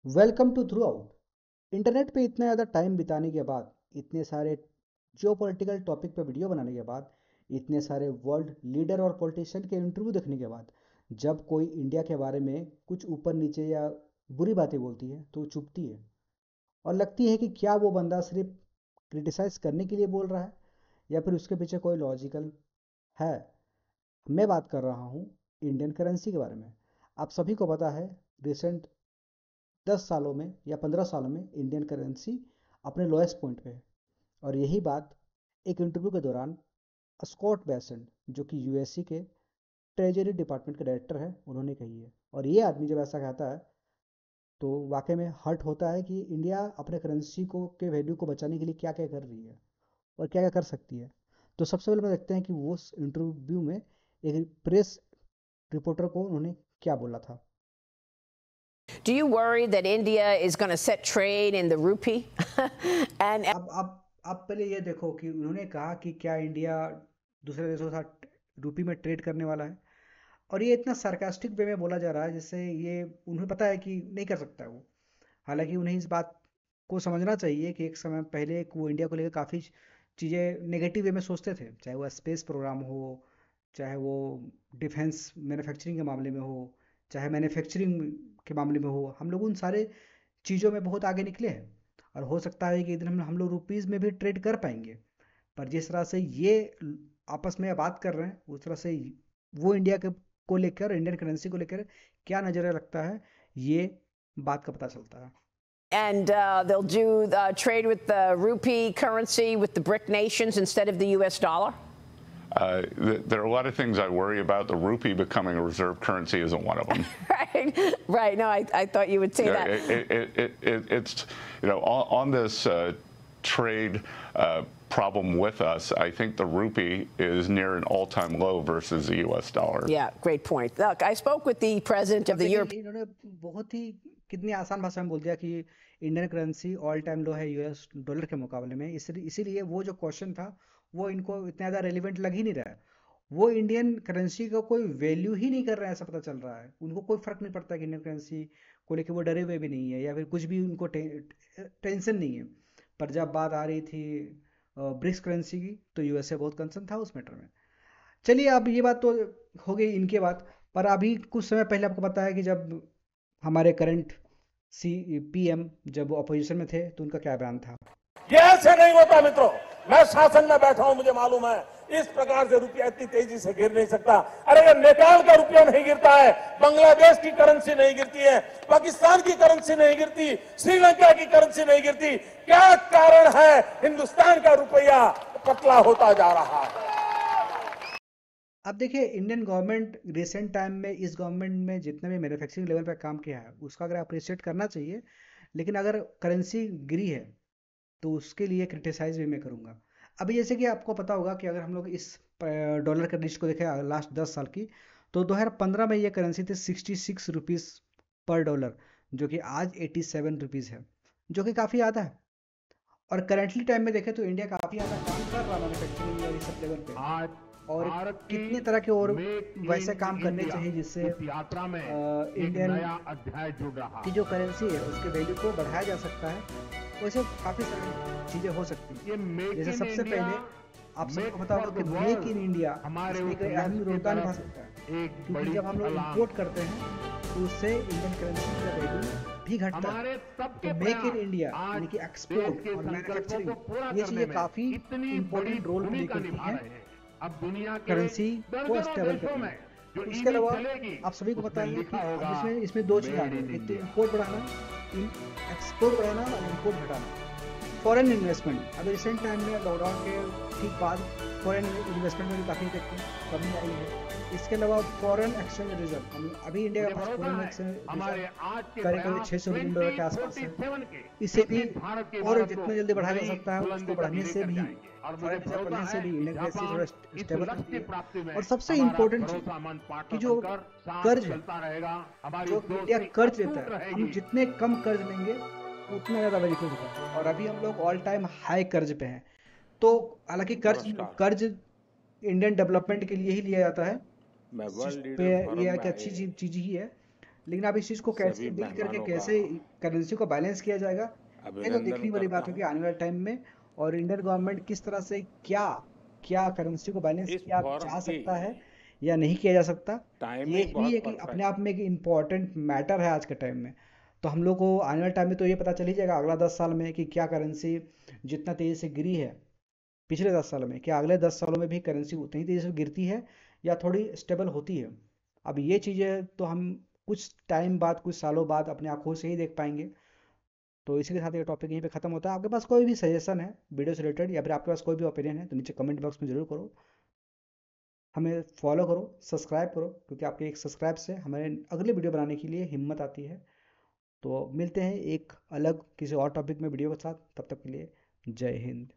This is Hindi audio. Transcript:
Welcome to throughout. Internet पे इतना ज़्यादा टाइम बिताने के बाद, इतने सारे जियोपॉलिटिकल टॉपिक पे वीडियो बनाने के बाद, इतने सारे वर्ल्ड लीडर और पॉलिटिशियन के इंटरव्यू देखने के बाद, जब कोई इंडिया के बारे में कुछ ऊपर नीचे या बुरी बातें बोलती है तो चुपती है और लगती है कि क्या वो बंदा सिर्फ क्रिटिसाइज करने के लिए बोल रहा है या फिर उसके पीछे कोई लॉजिकल है। मैं बात कर रहा हूँ इंडियन करेंसी के बारे में। आप सभी को पता है, रिसेंट 10 सालों में या 15 सालों में इंडियन करेंसी अपने लोएस्ट पॉइंट पे है। और यही बात एक इंटरव्यू के दौरान स्कॉट बेसेंट, जो कि यूएससी के ट्रेजरी डिपार्टमेंट के डायरेक्टर है, उन्होंने कही है। और ये आदमी जब ऐसा कहता है तो वाकई में हर्ट होता है कि इंडिया अपने करेंसी को के वैल्यू को बचाने के लिए क्या क्या कर रही है और क्या क्या कर सकती है। तो सबसे पहले मैं देखते हैं कि वो उस इंटरव्यू में एक प्रेस रिपोर्टर को उन्होंने क्या बोला था। Do you worry that India is going to set trade in the rupee? and अब पहले ये देखो कि उन्होंने कहा कि क्या इंडिया दूसरे देशों के साथ रुपी में ट्रेड करने वाला है। और ये इतना सार्कास्टिक वे में बोला जा रहा है जिससे ये उन्हें पता है कि नहीं कर सकता है वो। हालांकि उन्हें इस बात को समझना चाहिए कि एक समय पहले वो इंडिया को लेकर काफ़ी चीज़ें नेगेटिव वे में सोचते थे, चाहे वो स्पेस प्रोग्राम हो, चाहे वो डिफेंस मैन्युफैक्चरिंग के मामले में हो, चाहे मैन्युफैक्चरिंग के मामले में हो। हम लोग उन सारे चीज़ों में बहुत आगे निकले हैं और हो सकता है कि एक दिन हम लोग रुपीज़ में भी ट्रेड कर पाएंगे। पर जिस तरह से ये आपस में बात कर रहे हैं, उस तरह से वो इंडिया के को लेकर, इंडियन करेंसी को लेकर क्या नज़रिया रखता है, ये बात का पता चलता है। they'll do trade with the rupee currency with the BRIC nations instead of the U.S. dollar? There are a lot of things I worry about. The rupee becoming a reserve currency isn't one of them. Right. No, I thought you would say that. It's, on this trade problem with us, I think the rupee is near an all-time low versus the U.S. dollar. Yeah, great point. Look, I spoke with the president of the European. इन्होंने बहुत ही कितनी आसान भाषा में बोल दिया कि इंडियन करेंसी ऑल टाइम लो है यूएस डॉलर के मुकाबले में। इसीलिए वो जो क्वेश्चन था वो इनको इतना ज़्यादा रेलिवेंट लग ही नहीं रहा है। वो इंडियन करेंसी का कोई वैल्यू ही नहीं कर रहे हैं, ऐसा पता चल रहा है। उनको कोई फर्क नहीं पड़ता कि इंडियन करेंसी को लेकर वो डरे हुए भी नहीं है या फिर कुछ भी उनको टेंशन नहीं है। पर जब बात आ रही थी ब्रिक्स करेंसी की तो यूएसए बहुत कंसर्न था उस मैटर में। चलिए, अब ये बात तो हो गई इनके बात। पर अभी कुछ समय पहले आपको पता है कि जब हमारे करंट सी पीएम जब अपोजिशन में थे तो उनका क्या बयान था। ये ऐसे नहीं होता मित्रों, मैं शासन में बैठा हूं, मुझे मालूम है इस प्रकार से रुपया इतनी तेजी से गिर नहीं सकता। अरे ये नेपाल का रुपया नहीं गिरता है, बांग्लादेश की करेंसी नहीं गिरती है, पाकिस्तान की करेंसी नहीं गिरती, श्रीलंका की करेंसी नहीं गिरती। क्या कारण है हिंदुस्तान का रुपया पतला होता जा रहा है? अब देखिए, इंडियन गवर्नमेंट रिसेंट टाइम में, इस गवर्नमेंट में जितने भी मैन्युफैक्चरिंग लेवल पे काम किया है उसका अगर अप्रिशिएट करना चाहिए। लेकिन अगर करेंसी गिरी है तो उसके लिए क्रिटिसाइज भी मैं करूँगा। अभी जैसे कि आपको पता होगा कि अगर हम लोग इस डॉलर के लिस्ट को देखें लास्ट 10 साल की, तो 2015 में ये करेंसी थी 66 रुपीज़ पर डॉलर, जो कि आज 87 रुपीज़ है, जो कि काफ़ी ज़्यादा है। और करेंटली टाइम में देखें तो इंडिया काफ़ी ज़्यादा काम कर रहा है मैन्युफैक्चरिंग और इस सब लेवल पे। और कितने तरह के और वैसे काम करने चाहिए जिससे इंडियन की जो करेंसी है उसके वैल्यू को बढ़ाया जा सकता है। वैसे काफ़ी सारी चीज़ें हो सकती हैं। जैसे सबसे पहले आप सबको पता होगा कि मेक इन इंडिया इसमें एक अहम योगदान निभा सकता है, क्योंकि जब हम लोग इम्पोर्ट करते हैं तो उससे इंडियन करेंसी का वैल्यू भी घटता है। तो मेक इन इंडिया यानी कि एक्सपोर्ट और मैन्युफैक्चरिंग, ये चीज़ें काफ़ी इंपॉर्टेंट रोल प्ले करती हैं करेंसी को स्टेबल करने में। इसके अलावा आप सभी को पता है कि अब इसमें दो चीज़ आ रही है, एक तो इम्पोर्ट बढ़ाना, एक्सपोर्ट बढ़ाना और इम्पोर्ट घटाना। फॉरेन इन्वेस्टमेंट, अभी रिसेंट टाइम में लॉकडाउन के ठीक बाद फॉरेन इन्वेस्टमेंट में भी काफ़ी कमी आई है। इसके अलावा फॉरेन एक्सचेंज रिजर्व, अभी इंडिया के पास फॉरेन एक्सचेंज करीब 600 बिलियन डॉलर के आसपास है। इसे भी और जितना जल्दी बढ़ाया जा सकता है उसको बढ़ाने से भी इंडियन करेंसी थोड़ा स्टेबल रहती है। और सबसे इम्पोर्टेंट चीज कि जो कर्ज है, जो इंडिया कर्ज लेता है, हम जितने कम कर्ज लेंगे उतना ज़्यादा बेनिफिट होगा। और अभी हम लोग ऑल टाइम हाई कर्ज पे हैं। तो हालांकि कर्ज इंडियन डेवलपमेंट के लिए ही लिया जाता है, पे ये एक अच्छी चीज़ ही है। लेकिन अब इस चीज़ को कैसे सभी डील करके मेहमानों का कैसे करेंसी को बैलेंस किया जाएगा, ये तो अभिनंदन देखने वाली करता बात होगी हूं। आने वाले टाइम में। और इंडियन गवर्नमेंट किस तरह से क्या क्या करेंसी को बैलेंस इस किया फोरम जा की सकता है या नहीं किया जा सकता, ये टाइमिंग भी बहुत एक अपने परफेक्ट आप में एक इम्पॉर्टेंट मैटर है आज के टाइम में। तो हम लोग को आने वाले टाइम में तो ये पता चल ही जाएगा अगला 10 साल में कि क्या करेंसी जितना तेज़ी से गिरी है पिछले 10 सालों में, क्या अगले 10 सालों में भी करेंसी उतनी तेज़ी से गिरती है या थोड़ी स्टेबल होती है। अब ये चीज़ें तो हम कुछ टाइम बाद कुछ सालों बाद अपने आंखों से ही देख पाएंगे। तो इसी के साथ ये टॉपिक यहीं पे ख़त्म होता है। आपके पास कोई भी सजेशन है वीडियो से रिलेटेड या फिर आपके पास कोई भी ओपिनियन है तो नीचे कमेंट बॉक्स में ज़रूर करो। हमें फॉलो करो, सब्सक्राइब करो, क्योंकि आपके एक सब्सक्राइब से हमें अगले वीडियो बनाने के लिए हिम्मत आती है। तो मिलते हैं एक अलग किसी और टॉपिक में वीडियो के साथ, तब तक के लिए जय हिंद।